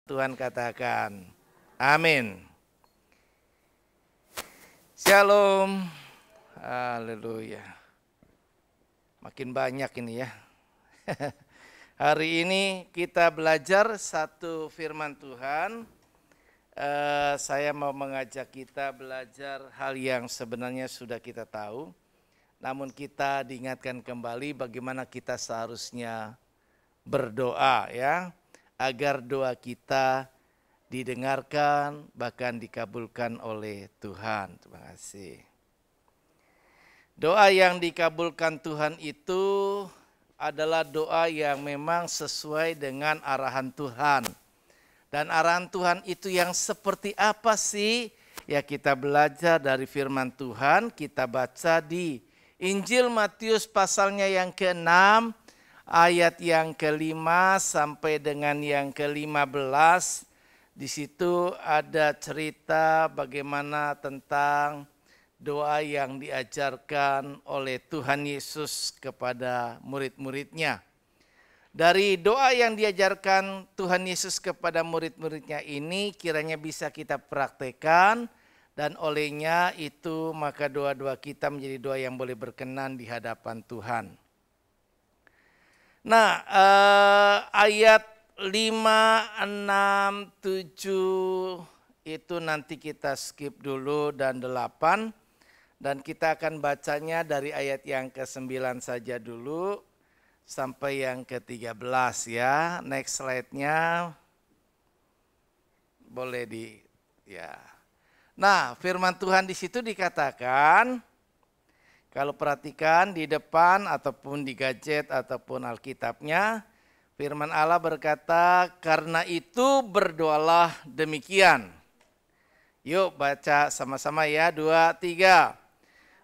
Tuhan katakan, amin. Shalom, haleluya. Makin banyak ini ya. Hari ini kita belajar satu firman Tuhan. Saya mau mengajak kita belajar hal yang sebenarnya sudah kita tahu. Namun kita diingatkan kembali bagaimana kita seharusnya berdoa ya. Agar doa kita didengarkan bahkan dikabulkan oleh Tuhan. Terima kasih. Doa yang dikabulkan Tuhan itu adalah doa yang memang sesuai dengan arahan Tuhan. Dan arahan Tuhan itu yang seperti apa sih? Ya kita belajar dari firman Tuhan, kita baca di Injil Matius pasalnya yang ke-6. Ayat yang ke-5 sampai dengan yang ke-15, di situ ada cerita bagaimana tentang doa yang diajarkan oleh Tuhan Yesus kepada murid-muridnya. Dari doa yang diajarkan Tuhan Yesus kepada murid-muridnya ini kiranya bisa kita praktekkan dan olehnya itu maka doa-doa kita menjadi doa yang boleh berkenan di hadapan Tuhan. Nah, ayat 5, 6, 7 itu nanti kita skip dulu dan 8. Dan kita akan bacanya dari ayat yang ke-9 saja dulu sampai yang ke-13 ya. Next slide-nya boleh ya. Nah, firman Tuhan di situ dikatakan, kalau perhatikan di depan ataupun di gadget ataupun Alkitabnya, firman Allah berkata, karena itu berdoalah demikian. Yuk baca sama-sama ya, 2, 3.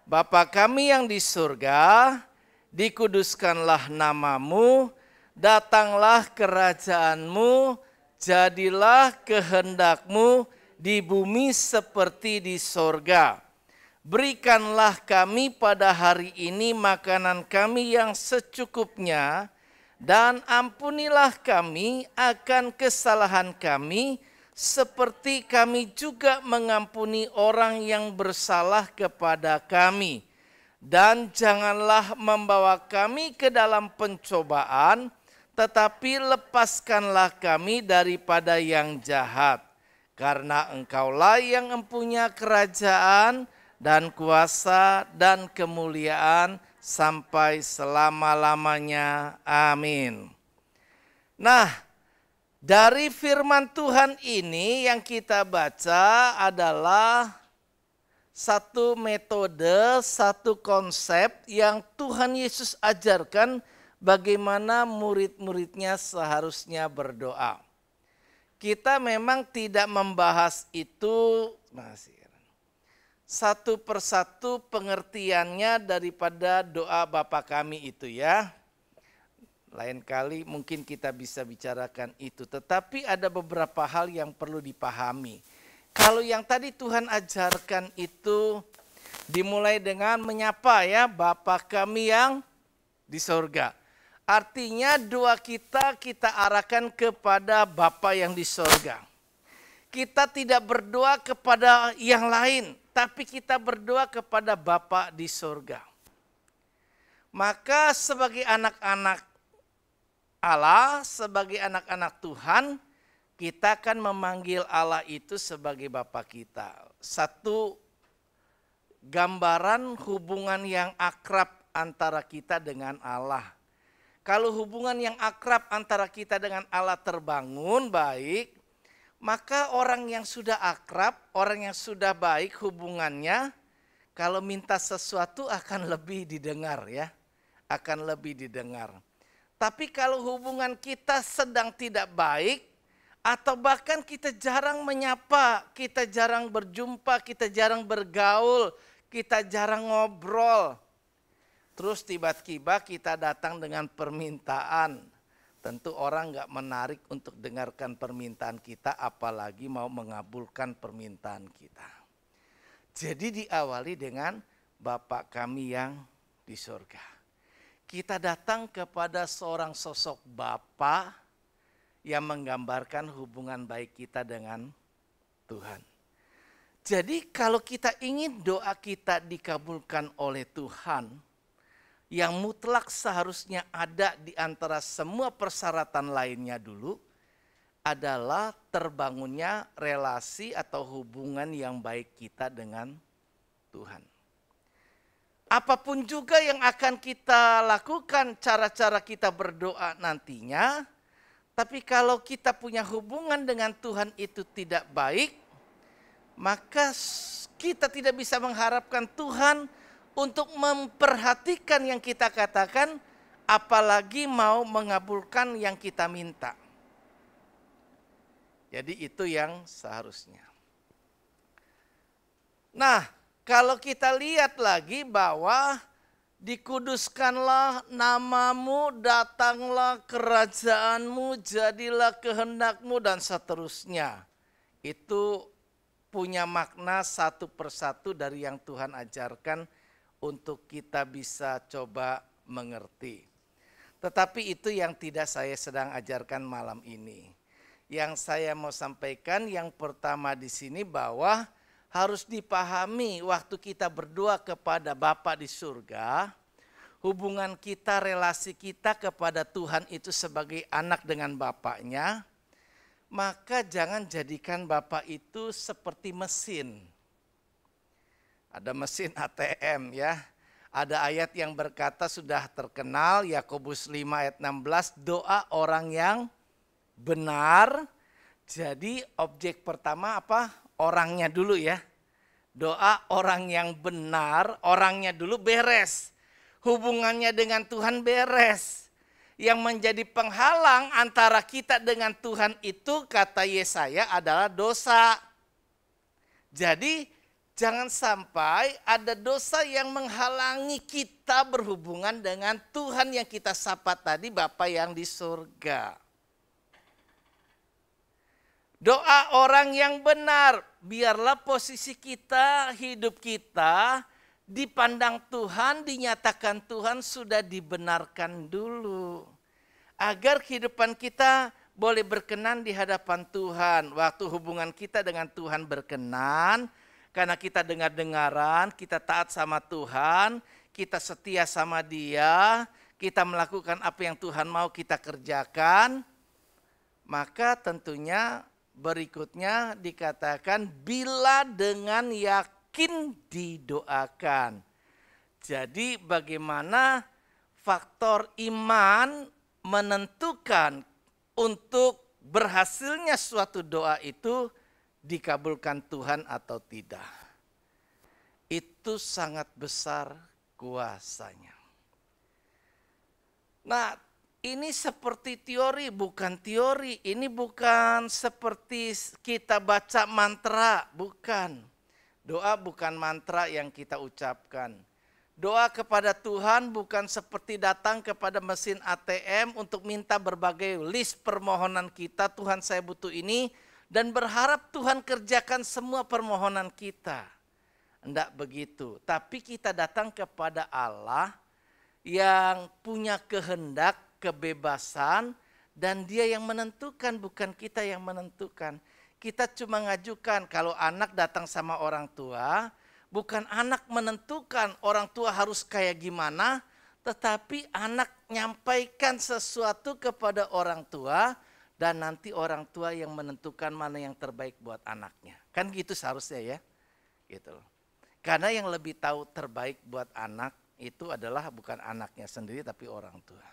Bapa kami yang di surga, dikuduskanlah namamu, datanglah kerajaanmu, jadilah kehendakmu di bumi seperti di surga. Berikanlah kami pada hari ini makanan kami yang secukupnya, dan ampunilah kami akan kesalahan kami, seperti kami juga mengampuni orang yang bersalah kepada kami. Dan janganlah membawa kami ke dalam pencobaan, tetapi lepaskanlah kami daripada yang jahat. Karena Engkaulah yang mempunyai kerajaan, dan kuasa dan kemuliaan sampai selama-lamanya. Amin. Nah, dari firman Tuhan ini yang kita baca adalah satu metode, satu konsep yang Tuhan Yesus ajarkan bagaimana murid-muridnya seharusnya berdoa. Kita memang tidak membahas itu, satu persatu pengertiannya daripada doa Bapa kami itu ya. Lain kali mungkin kita bisa bicarakan itu. Tetapi ada beberapa hal yang perlu dipahami. Kalau yang tadi Tuhan ajarkan itu dimulai dengan menyapa ya, Bapa kami yang di surga. Artinya doa kita arahkan kepada Bapa yang di surga. Kita tidak berdoa kepada yang lain, tapi kita berdoa kepada Bapa di surga. Maka sebagai anak-anak Allah, sebagai anak-anak Tuhan, kita akan memanggil Allah itu sebagai Bapa kita. Satu gambaran hubungan yang akrab antara kita dengan Allah. Kalau hubungan yang akrab antara kita dengan Allah terbangun baik, maka orang yang sudah akrab, orang yang sudah baik hubungannya, kalau minta sesuatu akan lebih didengar ya. Akan lebih didengar. Tapi kalau hubungan kita sedang tidak baik, atau bahkan kita jarang menyapa, kita jarang berjumpa, kita jarang bergaul, kita jarang ngobrol. Terus tiba-tiba kita datang dengan permintaan. Tentu orang gak menarik untuk dengarkan permintaan kita, apalagi mau mengabulkan permintaan kita. Jadi diawali dengan Bapa kami yang di surga. Kita datang kepada seorang sosok Bapa yang menggambarkan hubungan baik kita dengan Tuhan. Jadi kalau kita ingin doa kita dikabulkan oleh Tuhan, yang mutlak seharusnya ada di antara semua persyaratan lainnya dulu, adalah terbangunnya relasi atau hubungan yang baik kita dengan Tuhan. Apapun juga yang akan kita lakukan, cara-cara kita berdoa nantinya, tapi kalau kita punya hubungan dengan Tuhan itu tidak baik, maka kita tidak bisa mengharapkan Tuhan untuk memperhatikan yang kita katakan, apalagi mau mengabulkan yang kita minta. Jadi itu yang seharusnya. Nah, kalau kita lihat lagi bahwa dikuduskanlah namamu, datanglah kerajaanmu, jadilah kehendakmu, dan seterusnya. Itu punya makna satu persatu dari yang Tuhan ajarkan untuk kita bisa coba mengerti. Tetapi itu yang tidak saya sedang ajarkan malam ini. Yang saya mau sampaikan yang pertama di sini bahwa harus dipahami waktu kita berdoa kepada Bapa di surga, hubungan kita, relasi kita kepada Tuhan itu sebagai anak dengan Bapaknya, maka jangan jadikan Bapak itu seperti mesin. Ada mesin ATM ya. Ada ayat yang berkata sudah terkenal, Yakobus 5 ayat 16, doa orang yang benar. Jadi objek pertama apa? Orangnya dulu ya. Doa orang yang benar, orangnya dulu beres. Hubungannya dengan Tuhan beres. Yang menjadi penghalang antara kita dengan Tuhan itu, kata Yesaya, adalah dosa. Jadi jangan sampai ada dosa yang menghalangi kita berhubungan dengan Tuhan yang kita sapa tadi, Bapa yang di surga. Doa orang yang benar, biarlah posisi kita, hidup kita dipandang Tuhan, dinyatakan Tuhan sudah dibenarkan dulu. Agar kehidupan kita boleh berkenan di hadapan Tuhan. Waktu hubungan kita dengan Tuhan berkenan, karena kita dengar-dengaran, kita taat sama Tuhan, kita setia sama Dia, kita melakukan apa yang Tuhan mau kita kerjakan, maka tentunya berikutnya dikatakan bila dengan yakin didoakan. Jadi bagaimana faktor iman menentukan untuk berhasilnya suatu doa itu dikabulkan Tuhan atau tidak. Itu sangat besar kuasanya. Nah, ini seperti teori, bukan teori. Ini bukan seperti kita baca mantra, bukan. Doa bukan mantra yang kita ucapkan. Doa kepada Tuhan bukan seperti datang kepada mesin ATM untuk minta berbagai list permohonan kita. Tuhan, saya butuh ini, dan berharap Tuhan kerjakan semua permohonan kita. Enggak begitu. Tapi kita datang kepada Allah yang punya kehendak, kebebasan, dan Dia yang menentukan, bukan kita yang menentukan. Kita cuma ngajukan. Kalau anak datang sama orang tua, bukan anak menentukan orang tua harus kayak gimana, tetapi anak nyampaikan sesuatu kepada orang tua, dan nanti orang tua yang menentukan mana yang terbaik buat anaknya. Kan gitu seharusnya ya. Gitu. Karena yang lebih tahu terbaik buat anak itu adalah bukan anaknya sendiri tapi orang tua.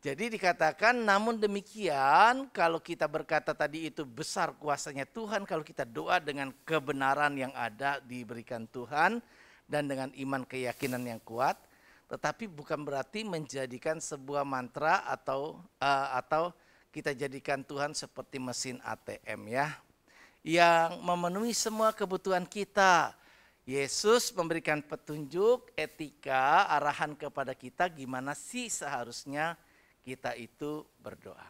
Jadi dikatakan, namun demikian kalau kita berkata tadi itu besar kuasanya Tuhan, kalau kita doa dengan kebenaran yang ada diberikan Tuhan dan dengan iman keyakinan yang kuat, tetapi bukan berarti menjadikan sebuah mantra atau kita jadikan Tuhan seperti mesin ATM ya, yang memenuhi semua kebutuhan kita. Yesus memberikan petunjuk, etika, arahan kepada kita gimana sih seharusnya kita itu berdoa.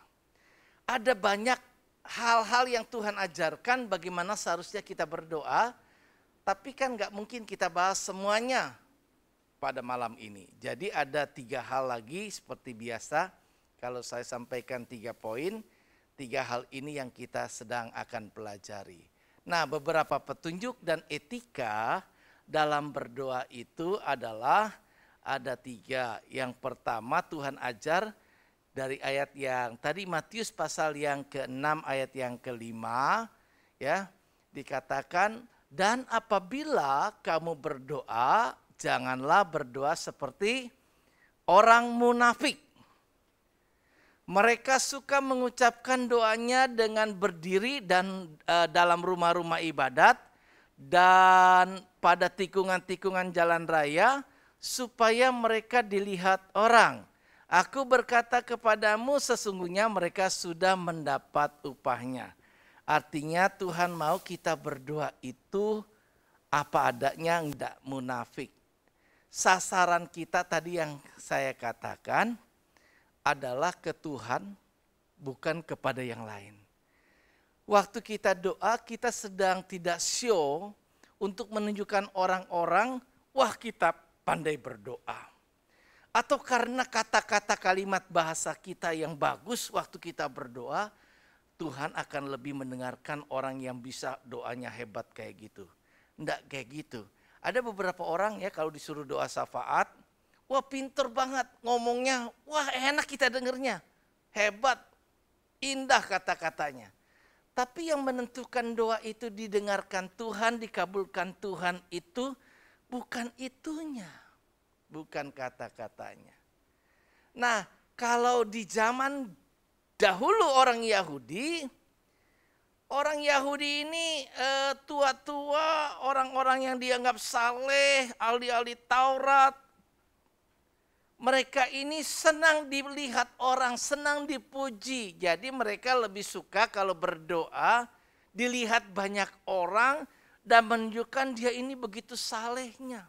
Ada banyak hal-hal yang Tuhan ajarkan bagaimana seharusnya kita berdoa, tapi kan gak mungkin kita bahas semuanya pada malam ini. Jadi ada 3 hal lagi seperti biasa, kalau saya sampaikan 3 poin. Tiga hal ini yang kita sedang akan pelajari. Nah, beberapa petunjuk dan etika dalam berdoa itu adalah ada tiga. Yang pertama Tuhan ajar dari ayat yang tadi Matius pasal yang ke-6 ayat yang ke-5 ya, dikatakan, dan apabila kamu berdoa janganlah berdoa seperti orang munafik. Mereka suka mengucapkan doanya dengan berdiri dan dalam rumah-rumah ibadat dan pada tikungan-tikungan jalan raya supaya mereka dilihat orang. Aku berkata kepadamu, sesungguhnya mereka sudah mendapat upahnya. Artinya Tuhan mau kita berdoa itu apa adanya, enggak munafik. Sasaran kita tadi yang saya katakan adalah ke Tuhan, bukan kepada yang lain. Waktu kita doa, kita sedang tidak show untuk menunjukkan orang-orang, wah kita pandai berdoa. Atau karena kata-kata kalimat bahasa kita yang bagus waktu kita berdoa, Tuhan akan lebih mendengarkan orang yang bisa doanya hebat kayak gitu. Enggak kayak gitu. Ada beberapa orang ya kalau disuruh doa syafaat, wah pinter banget ngomongnya, wah enak kita dengernya, hebat, indah kata-katanya. Tapi yang menentukan doa itu didengarkan Tuhan, dikabulkan Tuhan itu bukan itunya, bukan kata-katanya. Nah, kalau di zaman dahulu orang Yahudi ini tua-tua, orang-orang yang dianggap saleh, ahli-ahli Taurat. Mereka ini senang dilihat orang, senang dipuji. Jadi mereka lebih suka kalau berdoa dilihat banyak orang dan menunjukkan dia ini begitu salehnya.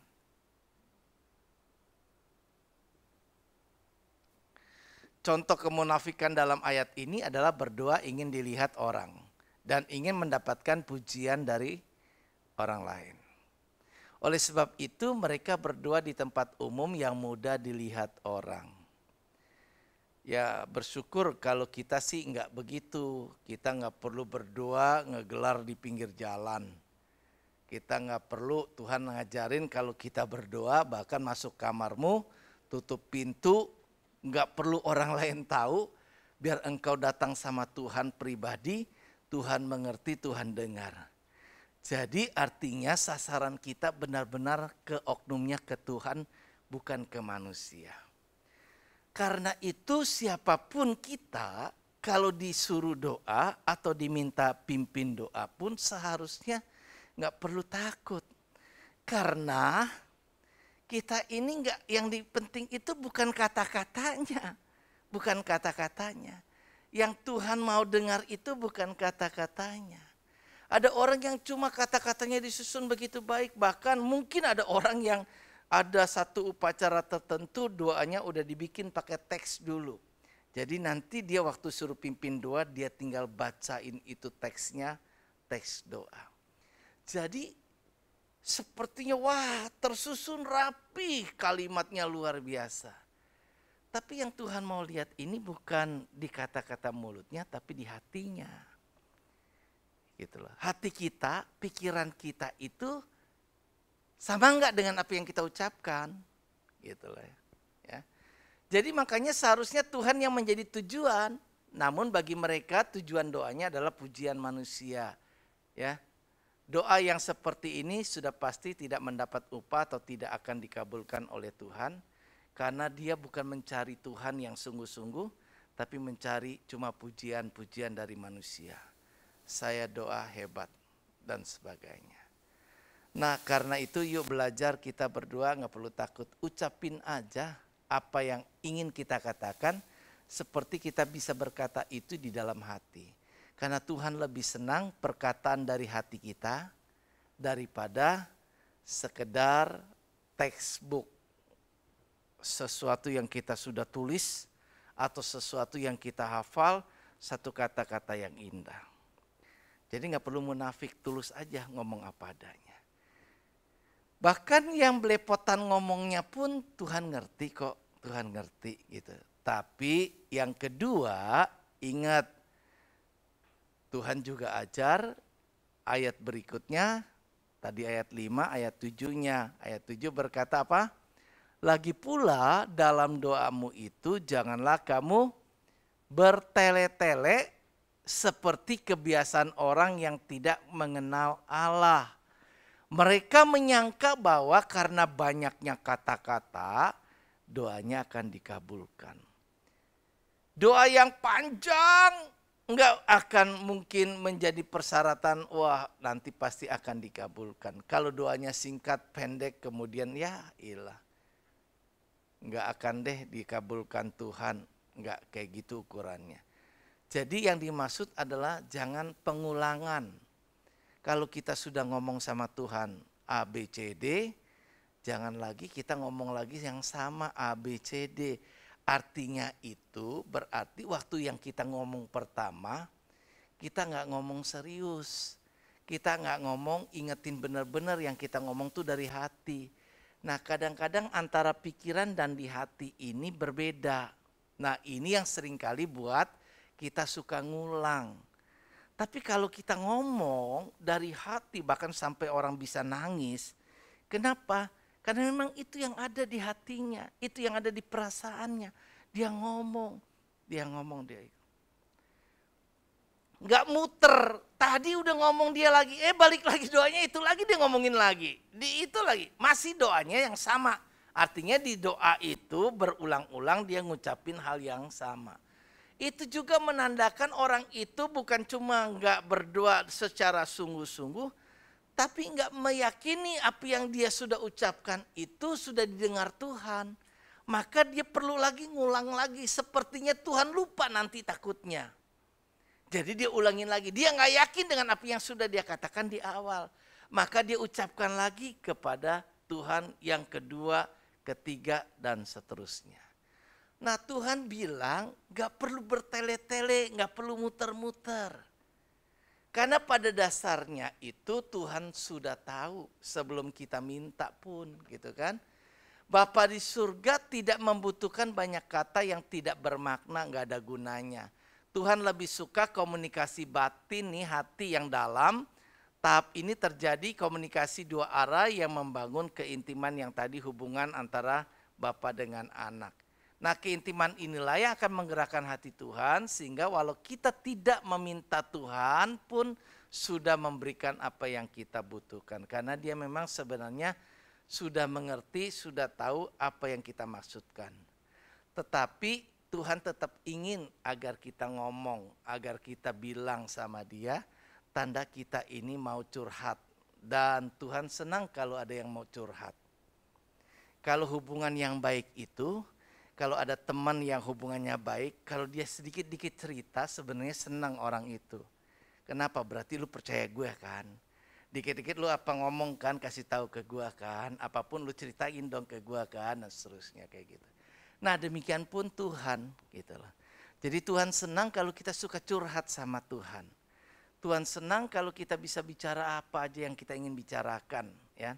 Contoh kemunafikan dalam ayat ini adalah berdoa ingin dilihat orang dan ingin mendapatkan pujian dari orang lain. Oleh sebab itu mereka berdoa di tempat umum yang mudah dilihat orang. Ya bersyukur kalau kita sih enggak begitu. Kita enggak perlu berdoa ngegelar di pinggir jalan. Kita enggak perlu Tuhan ngajarin kalau kita berdoa bahkan masuk kamarmu, tutup pintu, enggak perlu orang lain tahu. Biar engkau datang sama Tuhan pribadi, Tuhan mengerti, Tuhan dengar. Jadi artinya sasaran kita benar-benar ke oknumnya ke Tuhan, bukan ke manusia. Karena itu siapapun kita kalau disuruh doa atau diminta pimpin doa pun seharusnya nggak perlu takut. Karena kita ini nggak, yang penting itu bukan kata-katanya, bukan kata-katanya. Yang Tuhan mau dengar itu bukan kata-katanya. Ada orang yang cuma kata-katanya disusun begitu baik. Bahkan mungkin ada orang yang ada satu upacara tertentu doanya udah dibikin pakai teks dulu. Jadi nanti dia waktu suruh pimpin doa dia tinggal bacain itu teksnya, teks doa. Jadi sepertinya wah tersusun rapi, kalimatnya luar biasa. Tapi yang Tuhan mau lihat ini bukan di kata-kata mulutnya tapi di hatinya. Gitu loh. Hati kita, pikiran kita itu sama enggak dengan apa yang kita ucapkan? Gitu loh ya. Jadi makanya seharusnya Tuhan yang menjadi tujuan. Namun bagi mereka tujuan doanya adalah pujian manusia. Ya. Doa yang seperti ini sudah pasti tidak mendapat upah atau tidak akan dikabulkan oleh Tuhan. Karena dia bukan mencari Tuhan yang sungguh-sungguh, tapi mencari cuma pujian-pujian dari manusia. Saya doa hebat dan sebagainya. Nah karena itu yuk belajar kita berdoa nggak perlu takut. Ucapin aja apa yang ingin kita katakan seperti kita bisa berkata itu di dalam hati. Karena Tuhan lebih senang perkataan dari hati kita daripada sekedar textbook. Sesuatu yang kita sudah tulis atau sesuatu yang kita hafal, satu kata-kata yang indah. Jadi nggak perlu munafik, tulus aja ngomong apa adanya. Bahkan yang belepotan ngomongnya pun Tuhan ngerti kok, Tuhan ngerti gitu. Tapi yang kedua ingat Tuhan juga ajar ayat berikutnya, tadi ayat 5, ayat 7-nya. Ayat 7 berkata apa? Lagi pula dalam doamu itu janganlah kamu bertele-tele seperti kebiasaan orang yang tidak mengenal Allah. Mereka menyangka bahwa karena banyaknya kata-kata, doanya akan dikabulkan. Doa yang panjang enggak akan mungkin menjadi persyaratan, wah nanti pasti akan dikabulkan. Kalau doanya singkat, pendek, kemudian ya ilah. Enggak akan deh dikabulkan Tuhan. Enggak kayak gitu ukurannya. Jadi yang dimaksud adalah jangan pengulangan. Kalau kita sudah ngomong sama Tuhan A, B, C, D, jangan lagi kita ngomong lagi yang sama A, B, C, D. Artinya itu berarti waktu yang kita ngomong pertama, kita nggak ngomong serius. Kita nggak ngomong ingetin benar-benar yang kita ngomong tuh dari hati. Nah kadang-kadang antara pikiran dan di hati ini berbeda. Nah ini yang seringkali buat kita suka ngulang. Tapi kalau kita ngomong dari hati bahkan sampai orang bisa nangis. Kenapa? Karena memang itu yang ada di hatinya. Itu yang ada di perasaannya. Dia ngomong. Nggak muter. Tadi udah ngomong dia lagi. Balik lagi doanya itu lagi dia ngomongin lagi. Di itu lagi. Masih doanya yang sama. Artinya di doa itu berulang-ulang dia ngucapin hal yang sama. Itu juga menandakan orang itu bukan cuma nggak berdoa secara sungguh-sungguh, tapi nggak meyakini apa yang dia sudah ucapkan itu sudah didengar Tuhan. Maka dia perlu lagi ngulang lagi, sepertinya Tuhan lupa nanti takutnya. Jadi dia ulangin lagi, dia nggak yakin dengan apa yang sudah dia katakan di awal. Maka dia ucapkan lagi kepada Tuhan yang kedua, ketiga, dan seterusnya. Nah Tuhan bilang gak perlu bertele-tele, gak perlu muter-muter. Karena pada dasarnya itu Tuhan sudah tahu sebelum kita minta pun gitu kan. Bapa di surga tidak membutuhkan banyak kata yang tidak bermakna, gak ada gunanya. Tuhan lebih suka komunikasi batin nih, hati yang dalam. Tahap ini terjadi komunikasi dua arah yang membangun keintiman yang tadi hubungan antara Bapa dengan anak. Nah keintiman inilah yang akan menggerakkan hati Tuhan sehingga walau kita tidak meminta Tuhan pun sudah memberikan apa yang kita butuhkan. Karena dia memang sebenarnya sudah mengerti, sudah tahu apa yang kita maksudkan. Tetapi Tuhan tetap ingin agar kita ngomong, agar kita bilang sama dia, tanda kita ini mau curhat. Dan Tuhan senang kalau ada yang mau curhat. Kalau hubungan yang baik itu, kalau ada teman yang hubungannya baik, kalau dia sedikit-dikit cerita sebenarnya senang orang itu. Kenapa? Berarti lu percaya gue kan. Dikit-dikit lu apa ngomong kan, kasih tahu ke gue kan. Apapun lu ceritain dong ke gue kan, dan seterusnya kayak gitu. Nah demikian pun Tuhan gitu loh. Jadi Tuhan senang kalau kita suka curhat sama Tuhan. Tuhan senang kalau kita bisa bicara apa aja yang kita ingin bicarakan ya.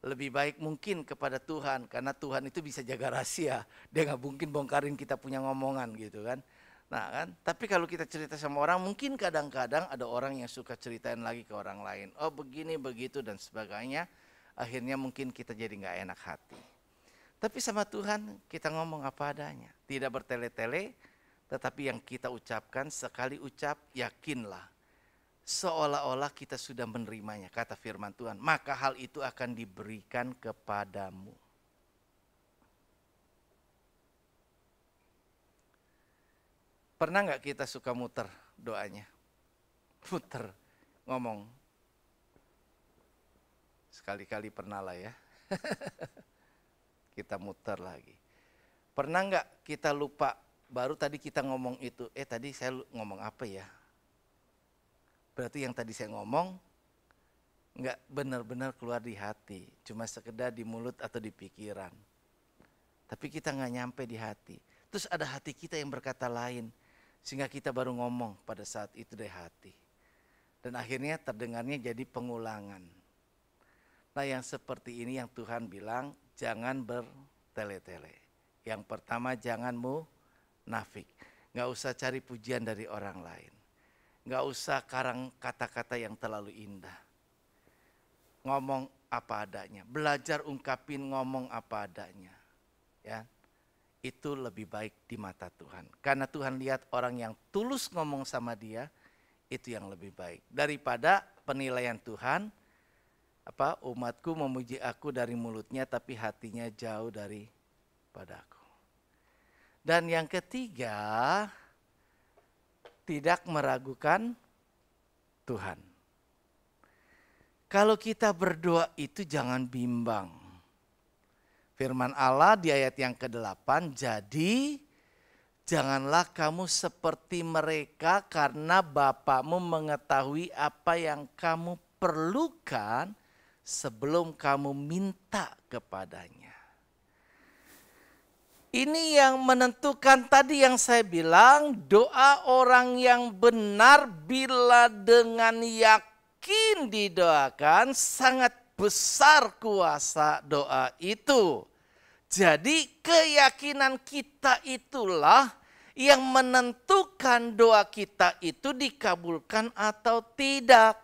Lebih baik mungkin kepada Tuhan karena Tuhan itu bisa jaga rahasia. Dia nggak mungkin bongkarin kita punya ngomongan gitu kan. Nah kan, tapi kalau kita cerita sama orang mungkin kadang-kadang ada orang yang suka ceritain lagi ke orang lain. Oh begini begitu dan sebagainya. Akhirnya mungkin kita jadi nggak enak hati. Tapi sama Tuhan kita ngomong apa adanya. Tidak bertele-tele, tetapi yang kita ucapkan sekali ucap yakinlah. Seolah-olah kita sudah menerimanya, kata firman Tuhan. Maka hal itu akan diberikan kepadamu. Pernah nggak kita suka muter doanya? Muter, ngomong. Sekali-kali pernah lah ya. Kita muter lagi. Pernah nggak kita lupa, baru tadi kita ngomong itu. Tadi saya ngomong apa ya? Berarti yang tadi saya ngomong nggak benar-benar keluar di hati, cuma sekedar di mulut atau di pikiran. Tapi kita nggak nyampe di hati. Terus ada hati kita yang berkata lain, sehingga kita baru ngomong pada saat itu dari hati. Dan akhirnya terdengarnya jadi pengulangan. Nah yang seperti ini yang Tuhan bilang, jangan bertele-tele. Yang pertama jangan munafik, nggak usah cari pujian dari orang lain. Nggak usah karang kata-kata yang terlalu indah. Ngomong apa adanya, belajar ungkapin ngomong apa adanya. Ya, itu lebih baik di mata Tuhan. Karena Tuhan lihat orang yang tulus ngomong sama Dia, itu yang lebih baik. Daripada penilaian Tuhan, umatku memuji aku dari mulutnya tapi hatinya jauh daripadaku. Dan yang ketiga, tidak meragukan Tuhan. Kalau kita berdoa itu jangan bimbang. Firman Allah di ayat yang ke-8, jadi janganlah kamu seperti mereka karena Bapamu mengetahui apa yang kamu perlukan sebelum kamu minta kepadanya. Ini yang menentukan tadi yang saya bilang, doa orang yang benar bila dengan yakin didoakan, sangat besar kuasa doa itu. Jadi keyakinan kita itulah yang menentukan doa kita itu dikabulkan atau tidak.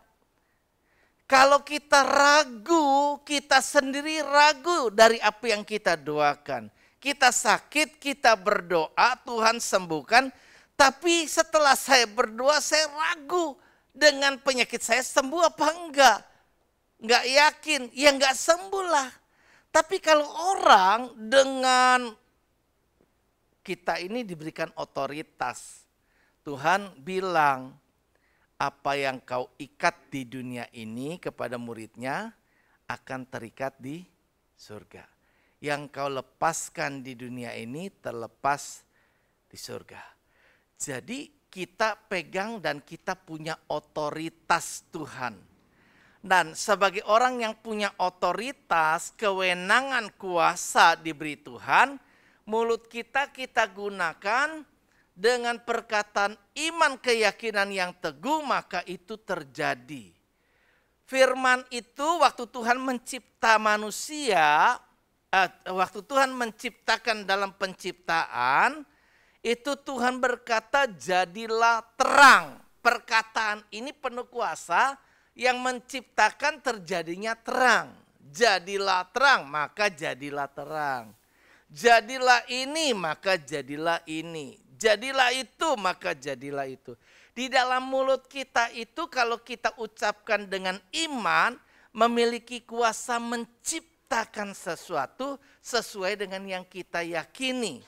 Kalau kita ragu, kita sendiri ragu dari apa yang kita doakan. Kita sakit, kita berdoa, Tuhan sembuhkan. Tapi setelah saya berdoa, saya ragu dengan penyakit saya sembuh apa enggak. Enggak yakin, ya enggak sembuh lah. Tapi kalau orang dengan kita ini diberikan otoritas. Tuhan bilang, apa yang kau ikat di dunia ini kepada muridnya akan terikat di surga. Yang kau lepaskan di dunia ini terlepas di surga. Jadi kita pegang dan kita punya otoritas Tuhan. Dan sebagai orang yang punya otoritas, kewenangan, kuasa diberi Tuhan, mulut kita gunakan dengan perkataan iman keyakinan yang teguh, maka itu terjadi. Firman itu waktu Tuhan mencipta manusia, waktu Tuhan menciptakan dalam penciptaan, itu Tuhan berkata jadilah terang. Perkataan ini penuh kuasa yang menciptakan terjadinya terang. Jadilah terang, maka jadilah terang. Jadilah ini, maka jadilah ini. Jadilah itu, maka jadilah itu. Di dalam mulut kita itu kalau kita ucapkan dengan iman, memiliki kuasa menciptakan sesuatu sesuai dengan yang kita yakini.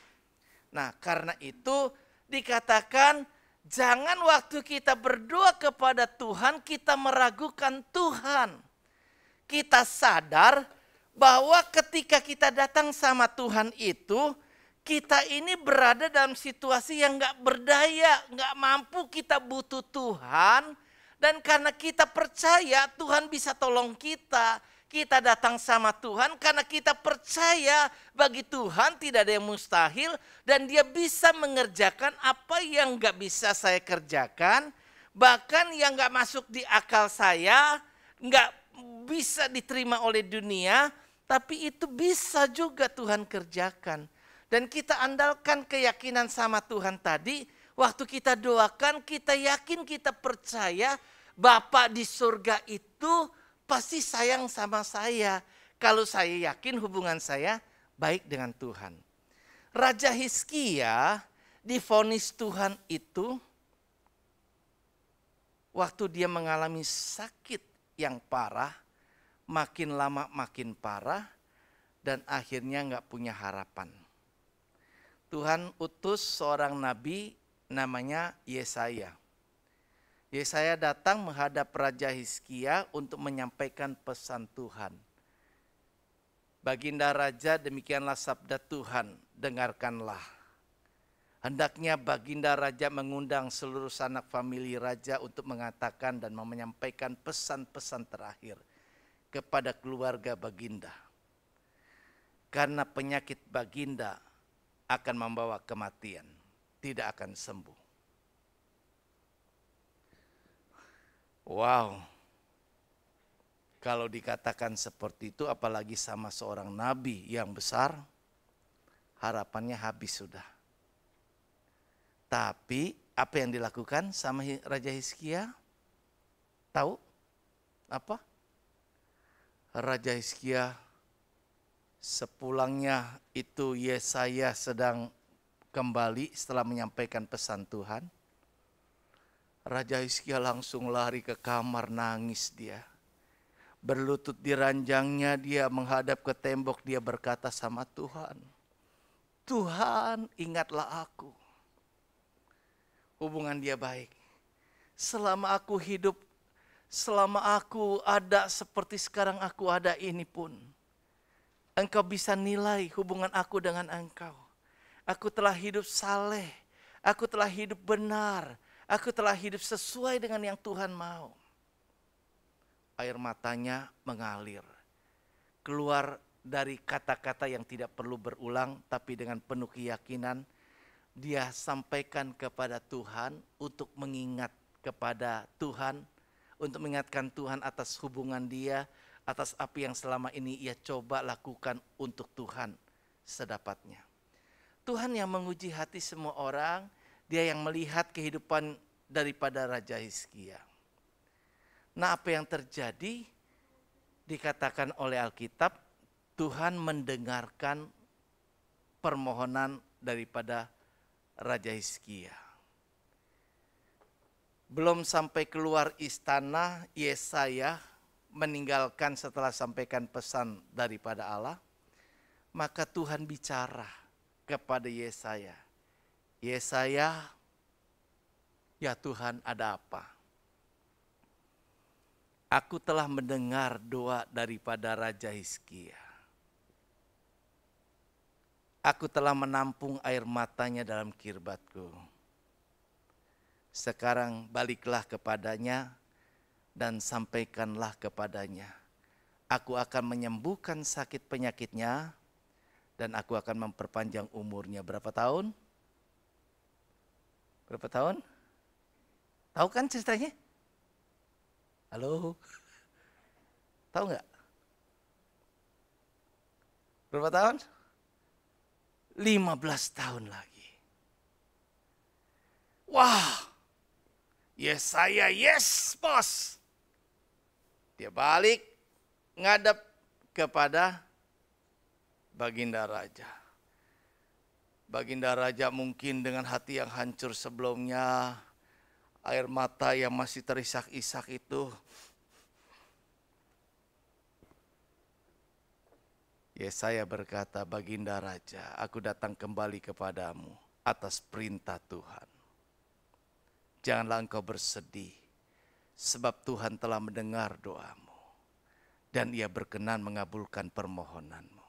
Nah, karena itu dikatakan jangan waktu kita berdoa kepada Tuhan kita meragukan Tuhan. Kita sadar bahwa ketika kita datang sama Tuhan itu, kita ini berada dalam situasi yang gak berdaya, gak mampu, kita butuh Tuhan. Dan karena kita percaya Tuhan bisa tolong kita, kita datang sama Tuhan karena kita percaya bagi Tuhan tidak ada yang mustahil. Dan Dia bisa mengerjakan apa yang gak bisa saya kerjakan. Bahkan yang gak masuk di akal saya, gak bisa diterima oleh dunia, tapi itu bisa juga Tuhan kerjakan. Dan kita andalkan keyakinan sama Tuhan tadi, waktu kita doakan, kita yakin, kita percaya Bapa di surga itu pasti sayang sama saya. Kalau saya yakin hubungan saya baik dengan Tuhan. Raja Hizkia divonis Tuhan itu waktu dia mengalami sakit yang parah, makin lama makin parah, dan akhirnya gak punya harapan. Tuhan utus seorang nabi namanya Yesaya. Yesaya datang menghadap Raja Hizkia untuk menyampaikan pesan Tuhan. Baginda Raja, demikianlah sabda Tuhan, dengarkanlah. Hendaknya Baginda Raja mengundang seluruh sanak famili Raja untuk mengatakan dan menyampaikan pesan-pesan terakhir kepada keluarga Baginda. Karena penyakit Baginda akan membawa kematian, tidak akan sembuh. Wow, kalau dikatakan seperti itu apalagi sama seorang nabi yang besar, harapannya habis sudah. Tapi Apa yang dilakukan sama Raja Hizkia? Tahu? Apa? Raja Hizkia sepulangnya itu Yesaya sedang kembali setelah menyampaikan pesan Tuhan. Raja Hizkia langsung lari ke kamar, nangis dia. Berlutut di ranjangnya, dia menghadap ke tembok, dia berkata sama Tuhan, Tuhan ingatlah aku. Hubungan dia baik. Selama aku hidup, selama aku ada seperti sekarang aku ada ini pun, Engkau bisa nilai hubungan aku dengan Engkau. Aku telah hidup saleh, aku telah hidup benar, aku telah hidup sesuai dengan yang Tuhan mau. Air matanya mengalir. Keluar dari kata-kata yang tidak perlu berulang, tapi dengan penuh keyakinan, dia sampaikan kepada Tuhan untuk mengingat kepada Tuhan, untuk mengingatkan Tuhan atas hubungan dia, atas apa yang selama ini ia coba lakukan untuk Tuhan sedapatnya. Tuhan yang menguji hati semua orang, dia yang melihat kehidupan daripada Raja Hizkia. Nah, apa yang terjadi? Dikatakan oleh Alkitab, Tuhan mendengarkan permohonan daripada Raja Hizkia. Belum sampai keluar istana, Yesaya meninggalkan setelah sampaikan pesan daripada Allah. Maka Tuhan bicara kepada Yesaya. Yesaya, ya Tuhan, ada apa? Aku telah mendengar doa daripada Raja Hizkia. Aku telah menampung air matanya dalam kirbatku. Sekarang baliklah kepadanya dan sampaikanlah kepadanya. Aku akan menyembuhkan sakit penyakitnya dan aku akan memperpanjang umurnya. Berapa tahun? Berapa tahun? Tahu kan ceritanya? Halo? Tahu nggak? Berapa tahun? 15 tahun lagi. Wah, Yesaya, yes bos. Dia balik ngadep kepada Baginda Raja. Baginda Raja mungkin dengan hati yang hancur sebelumnya, air mata yang masih terisak-isak itu. Yesaya berkata, Baginda Raja, aku datang kembali kepadamu atas perintah Tuhan. Janganlah engkau bersedih, sebab Tuhan telah mendengar doamu. Dan ia berkenan mengabulkan permohonanmu.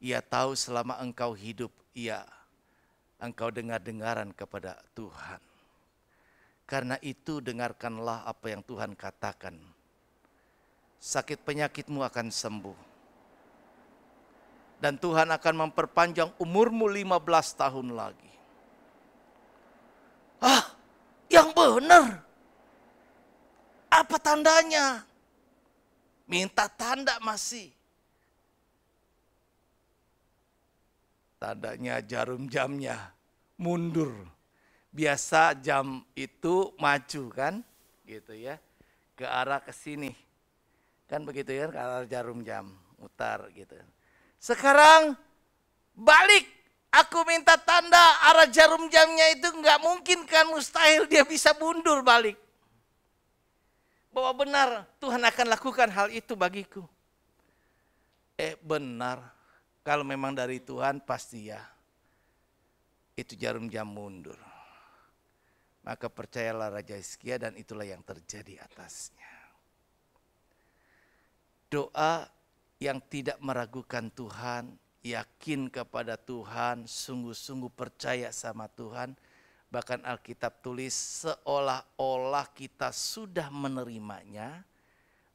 Ia tahu selama engkau hidup, engkau dengar-dengaran kepada Tuhan. Karena itu dengarkanlah apa yang Tuhan katakan. Sakit penyakitmu akan sembuh. Dan Tuhan akan memperpanjang umurmu 15 tahun lagi. Ah, yang benar. Apa tandanya? Minta tanda masih. Tandanya jarum jamnya mundur. Biasa jam itu maju kan, gitu ya, ke arah ke sini. Kan begitu ya, ke arah jarum jam, mutar gitu. Sekarang balik, aku minta tanda arah jarum jamnya itu nggak mungkin kan, mustahil dia bisa mundur balik. Bahwa benar Tuhan akan lakukan hal itu bagiku. Benar, kalau memang dari Tuhan pasti ya, itu jarum jam mundur. Maka percayalah Raja Hizkia dan itulah yang terjadi atasnya. Doa yang tidak meragukan Tuhan, yakin kepada Tuhan, sungguh-sungguh percaya sama Tuhan. Bahkan Alkitab tulis seolah-olah kita sudah menerimanya,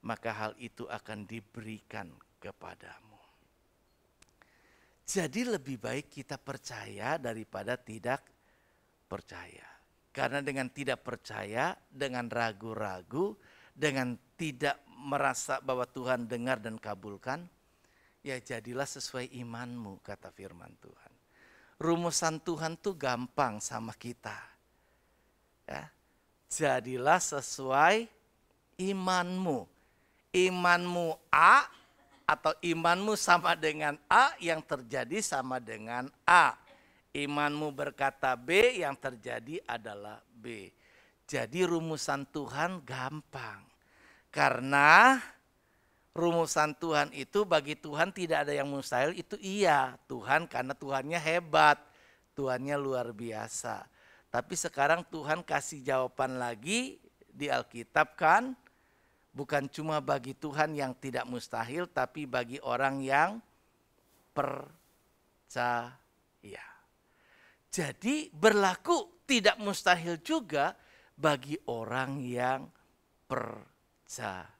maka hal itu akan diberikan kepadamu. Jadi lebih baik kita percaya daripada tidak percaya. Karena dengan tidak percaya, dengan ragu-ragu, dengan tidak merasa bahwa Tuhan dengar dan kabulkan, ya jadilah sesuai imanmu, kata firman Tuhan. Rumusan Tuhan tuh gampang sama kita. Ya, jadilah sesuai imanmu. Imanmu A atau imanmu sama dengan A, yang terjadi sama dengan A. Imanmu berkata B, yang terjadi adalah B. Jadi rumusan Tuhan gampang. Karena rumusan Tuhan itu, bagi Tuhan tidak ada yang mustahil, itu iya. Tuhan, karena Tuhannya hebat, Tuhannya luar biasa. Tapi sekarang Tuhan kasih jawaban lagi di Alkitab kan, bukan cuma bagi Tuhan yang tidak mustahil, tapi bagi orang yang percaya. Jadi berlaku tidak mustahil juga bagi orang yang percaya.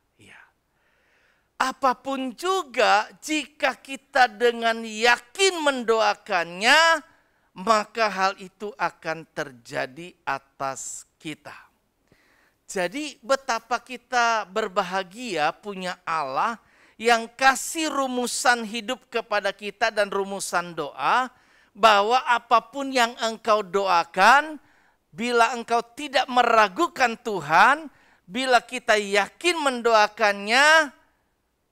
Apapun juga, jika kita dengan yakin mendoakannya, maka hal itu akan terjadi atas kita. Jadi betapa kita berbahagia punya Allah yang kasih rumusan hidup kepada kita dan rumusan doa, bahwa apapun yang engkau doakan, bila engkau tidak meragukan Tuhan, bila kita yakin mendoakannya,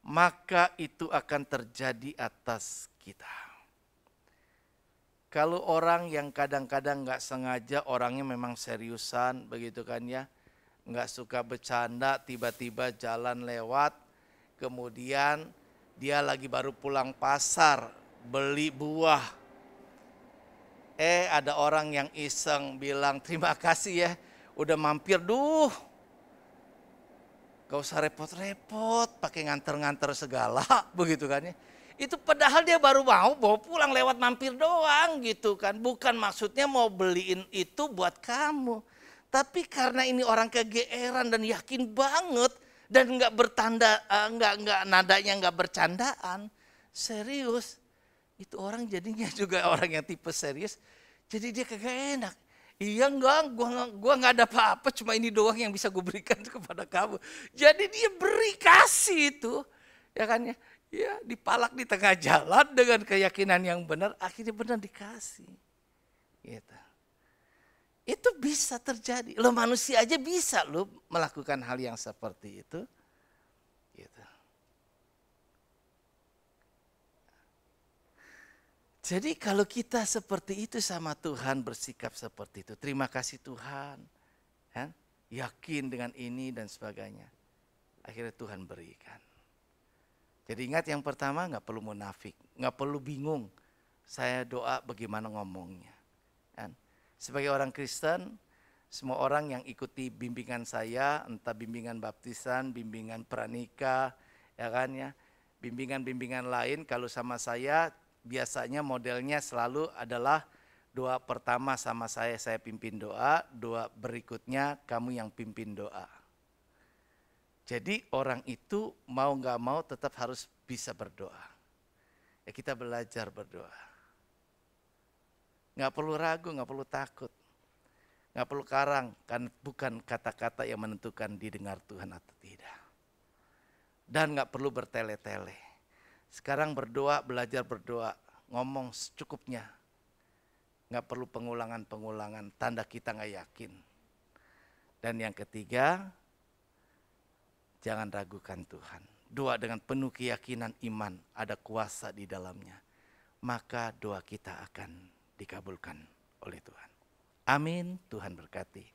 maka itu akan terjadi atas kita. Kalau orang yang kadang-kadang gak sengaja, orangnya memang seriusan begitu kan ya, gak suka bercanda, tiba-tiba jalan lewat, kemudian dia lagi baru pulang pasar, beli buah. Ada orang yang iseng bilang, terima kasih ya, udah mampir, gak usah repot-repot, pakai nganter-nganter segala, begitu kan ya. Itu padahal dia baru mau bawa pulang lewat mampir doang gitu kan. Bukan maksudnya mau beliin itu buat kamu. Tapi karena ini orang kegeeran dan yakin banget dan nggak bertanda, nggak nadanya nggak bercandaan, serius. Itu orang jadinya juga orang yang tipe serius. Jadi dia kagak enak. Iya enggak, gua nggak ada apa-apa, cuma ini doang yang bisa gue berikan kepada kamu. Jadi dia beri kasih itu, ya kan ya. Ya, dipalak di tengah jalan dengan keyakinan yang benar, akhirnya benar dikasih. Gitu. Itu bisa terjadi. Lo manusia aja bisa lo melakukan hal yang seperti itu. Gitu. Jadi kalau kita seperti itu sama Tuhan, bersikap seperti itu, terima kasih Tuhan, kan? Yakin dengan ini dan sebagainya, akhirnya Tuhan berikan. Jadi ingat, yang pertama nggak perlu munafik, nggak perlu bingung. Saya doa bagaimana ngomongnya. Kan? Sebagai orang Kristen, semua orang yang ikuti bimbingan saya, entah bimbingan baptisan, bimbingan pranikah, ya kan ya, bimbingan-bimbingan lain, kalau sama saya biasanya modelnya selalu adalah doa pertama sama saya pimpin doa, doa berikutnya kamu yang pimpin doa. Jadi orang itu mau nggak mau tetap harus bisa berdoa. Ya kita belajar berdoa. Nggak perlu ragu, nggak perlu takut. Nggak perlu karang, kan bukan kata-kata yang menentukan didengar Tuhan atau tidak. Dan nggak perlu bertele-tele. Sekarang berdoa, belajar berdoa, ngomong secukupnya. Nggak perlu pengulangan-pengulangan, tanda kita nggak yakin. Dan yang ketiga, jangan ragukan Tuhan. Doa dengan penuh keyakinan iman, ada kuasa di dalamnya. Maka doa kita akan dikabulkan oleh Tuhan. Amin, Tuhan berkati.